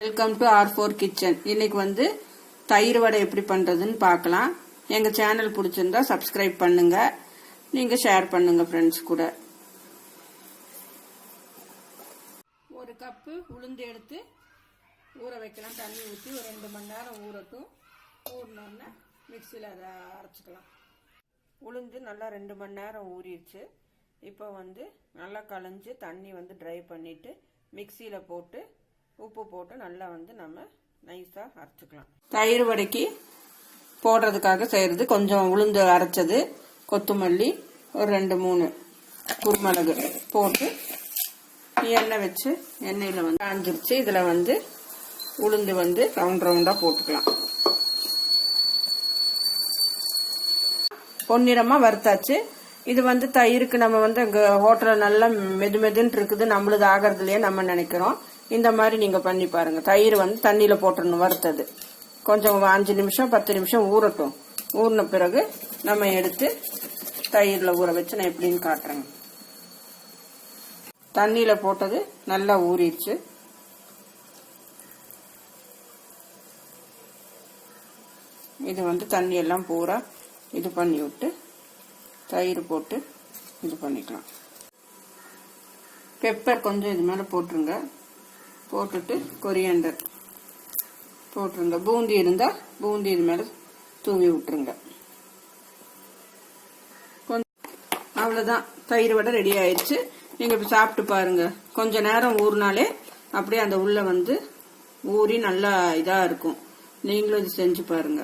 Welcome to R4 kitchen. இன்னைக்கு வந்து தயிர் வடை எப்படி பண்றதுன்னு பார்க்கலாம். எங்க சேனல் பிடிச்சிருந்தா சப்ஸ்கிரைப் பண்ணுங்க, நீங்க ஷேர் பண்ணுங்க ஃப்ரெண்ட்ஸ் கூட. ஒரு கப்பு உளுந்து எடுத்து ஊற வைக்கலாம். தண்ணி ஊற்றி ஒரு 2 மணி நேரம் ஊறட்டும். ஊறினோன்னா மிக்சியில் அதை அரைச்சிக்கலாம். உளுந்து நல்லா 2 மணி நேரம் ஊறிடுச்சு. இப்போ வந்து நல்லா களைஞ்சு தண்ணி வந்து ட்ரை பண்ணிட்டு மிக்சியில் போட்டு உப்பு போட்டு நல்லா வந்து நம்ம நைஸாக அரைச்சிக்கலாம். தயிர் வடைக்கு போடுறதுக்காக செய்கிறது கொஞ்சம் உளுந்து அரைச்சது, கொத்தமல்லி, ஒரு 2-3 குருமிளகு போட்டு எண்ணெய் வச்சு எண்ணெயில் வந்து காஞ்சிருச்சு. இதில் வந்து உளுந்து வந்து ரவுண்டாக போட்டுக்கலாம். பொன்னிறமாக வறுத்தாச்சு. இது வந்து தயிருக்கு நம்ம வந்து அங்கே ஹோட்டலில் நல்லா மெதுன்னு இருக்குது, நம்மளுது ஆகிறதுலையே நம்ம நினைக்கிறோம். இந்த மாதிரி நீங்க பண்ணி பாருங்க. தயிர் வந்து தண்ணியில போட்டுடணும் வறுத்தது. கொஞ்சம் 5 நிமிஷம் 10 நிமிஷம் ஊறட்டும். ஊறின பிறகு நம்ம எடுத்து தயிர்ல ஊற வச்சு நான் எப்படின்னு காட்டுறேங்க. தண்ணியில போட்டது நல்லா ஊறிடுச்சு. இது வந்து தண்ணி எல்லாம் பூரா இது பண்ணி விட்டு தயிர் போட்டு இது பண்ணிக்கலாம். பெப்பர் கொஞ்சம் இது மேல போட்டுருங்க. போட்டுட்டு கொரியாண்டர் போட்டுருங்க. பூந்தி இருந்தா பூந்தி இது மேல தூவி விட்டுருங்க. அவ்வளவுதான், தயிர் வடை ரெடி ஆயிடுச்சு. நீங்க இப்ப சாப்பிட்டு பாருங்க. கொஞ்ச நேரம் ஊறினாலே அப்படியே அந்த உள்ள வந்து ஊறி நல்லா இதா இருக்கும். நீங்களும் இது செஞ்சு பாருங்க.